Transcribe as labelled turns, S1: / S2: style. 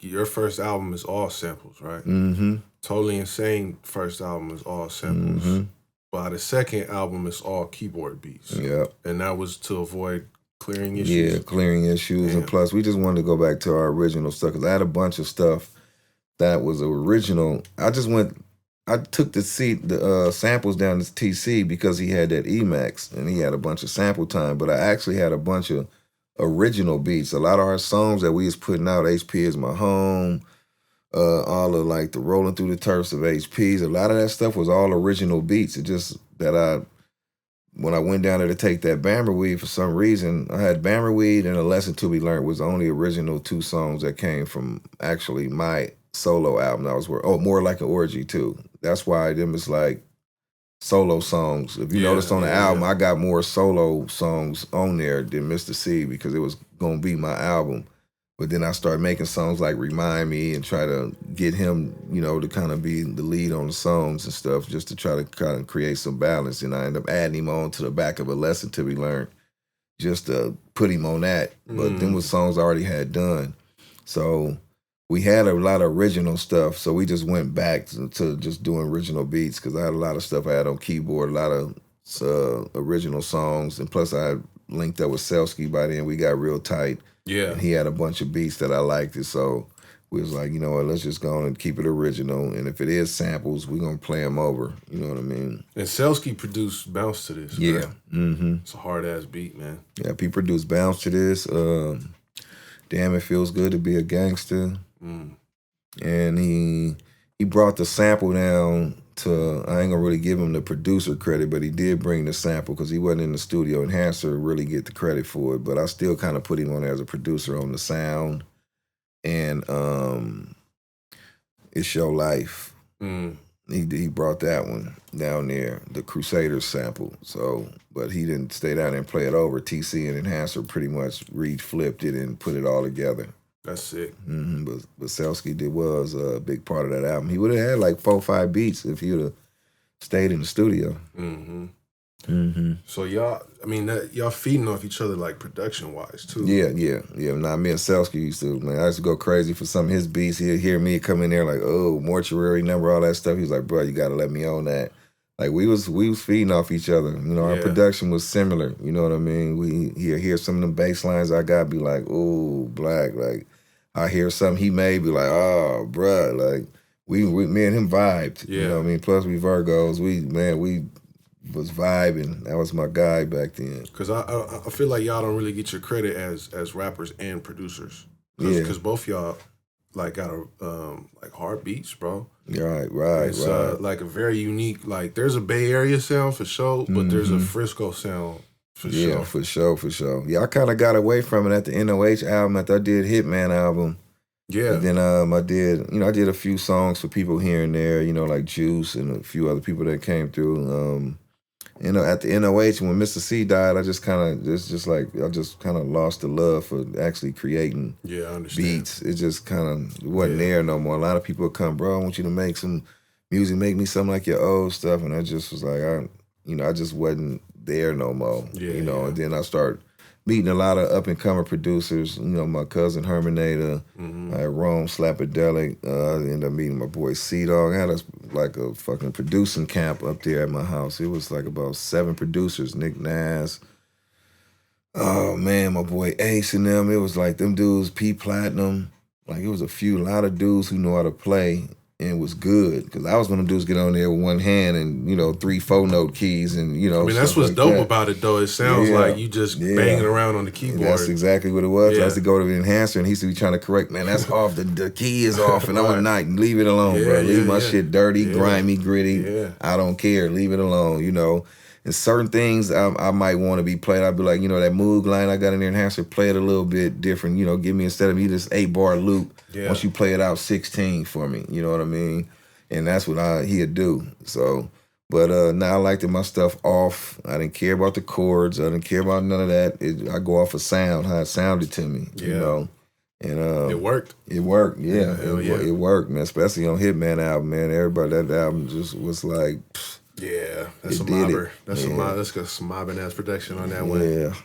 S1: your first album is all samples, right?
S2: Mm-hmm.
S1: Totally Insane first album is all samples.
S2: Mm-hmm.
S1: By the second album, it's all keyboard beats.
S2: Yeah.
S1: And that was to avoid clearing issues?
S2: Yeah, clearing issues.
S1: Damn.
S2: And plus, we just wanted to go back to our original stuff because I had a bunch of stuff that was original. I took the samples down to TC because he had that Emax and he had a bunch of sample time, but I actually had a bunch of original beats. A lot of our songs that we was putting out, HP Is My Home, all of like the Rolling Through the Turfs of HPs, a lot of that stuff was all original beats. It just that when I went down there to take that Bammerweed, for some reason, I had Bammerweed and A Lesson to Be Learned was the only original 2 songs that came from actually my solo album. More Like an Orgy too. That's why them is like solo songs. If you noticed on the album, I got more solo songs on there than Mr. C because it was gonna be my album. But then I started making songs like Remind Me and try to get him, to kind of be the lead on the songs and stuff, just to try to kind of create some balance. And I ended up adding him on to the back of A Lesson to Be Learned, just to put him on that. But them was songs I already had done. So we had a lot of original stuff, so we just went back to just doing original beats because I had a lot of stuff I had on keyboard, a lot of original songs, and plus I had linked up with Cellski by then. We got real tight.
S1: Yeah.
S2: And he had a bunch of beats that I liked, and so we was like, you know what, let's just go on and keep it original, and if it is samples, we're going to play them over, you know what I mean?
S1: And Cellski produced Bounce to This,
S2: Yeah.
S1: right?
S2: Mm-hmm.
S1: It's a hard-ass beat, man.
S2: Yeah, he produced Bounce to This, Damn It Feels Good to Be a Gangster. And he brought the sample down to, I ain't gonna really give him the producer credit, but he did bring the sample because he wasn't in the studio. Enhancer really get the credit for it, but I still kind of put him on there as a producer on the sound and It's Your Life. He brought that one down there, the Crusaders sample. So, but he didn't stay down there and play it over. TC and Enhancer pretty much flipped it and put it all together.
S1: That's sick.
S2: But Cellski was a big part of that album. He would have had like 4 or 5 beats if he would have stayed in the studio.
S1: So y'all feeding off each other like production-wise too.
S2: Yeah. Now me and Cellski I used to go crazy for some of his beats. He'd hear me come in there like, oh, Mortuary Number, all that stuff. He was like, bro, you got to let me own that. Like we was feeding off each other. Our production was similar. You know what I mean? He'd hear some of them bass lines I got, be like, oh, Black. Like I hear something he made, be like, oh, bruh. Like we me and him vibed.
S1: Yeah.
S2: You know what I mean? Plus we Virgos. We was vibing. That was my guy back then.
S1: Because I feel like y'all don't really get your credit as rappers and producers. Because both y'all like got like hard beats, bro.
S2: Right.
S1: It's like a very unique, like there's a Bay Area sound for sure, but there's a Frisco sound for sure.
S2: Yeah, for sure. Yeah, I kind of got away from it at the NOH album after I did Hitman album.
S1: Yeah.
S2: And then I did a few songs for people here and there, like Juice and a few other people that came through. At the NOH, when Mr. C died, I just kind of lost the love for actually creating beats. It just kind of wasn't there no more. A lot of people would come, bro, I want you to make some music, make me something like your old stuff. And I just was like, I just wasn't there no more. And then I started meeting a lot of up-and-coming producers, my cousin Herminator, I had Rome Slapadelic, I ended up meeting my boy C-Dog. I had a fucking producing camp up there at my house. It was like about 7 producers, Nick Nas, oh man, my boy Ace and them. It was like them dudes, P Platinum, like it was a lot of dudes who know how to play and it was good. Because I was one of them dudes get on there with one hand and, 3 4-note keys and,
S1: I mean, that's what's dope about it, though. It sounds like you just banging around on the keyboard.
S2: And that's exactly what it was. I used to go to the enhancer and he used to be trying to correct, man, that's off, the key is off. And I'm like, nah, leave it alone, bro. Leave my shit dirty, grimy, gritty. I don't care. Leave it alone, And certain things I might want to be played. I'd be like, that Moog line I got in the enhancer, play it a little bit different. Give me, instead of me this 8-bar loop, once you play it out 16 for me. You know what I mean? And that's what he'd do. So, but now I liked my stuff off. I didn't care about the chords. I didn't care about none of that. I go off of sound, how it sounded to me. And
S1: it worked.
S2: It worked, yeah. It worked, man. Especially on Hitman album, man. Everybody, that album just was like...
S1: Yeah, that's a mobber. That's got some mobbing ass production on that one.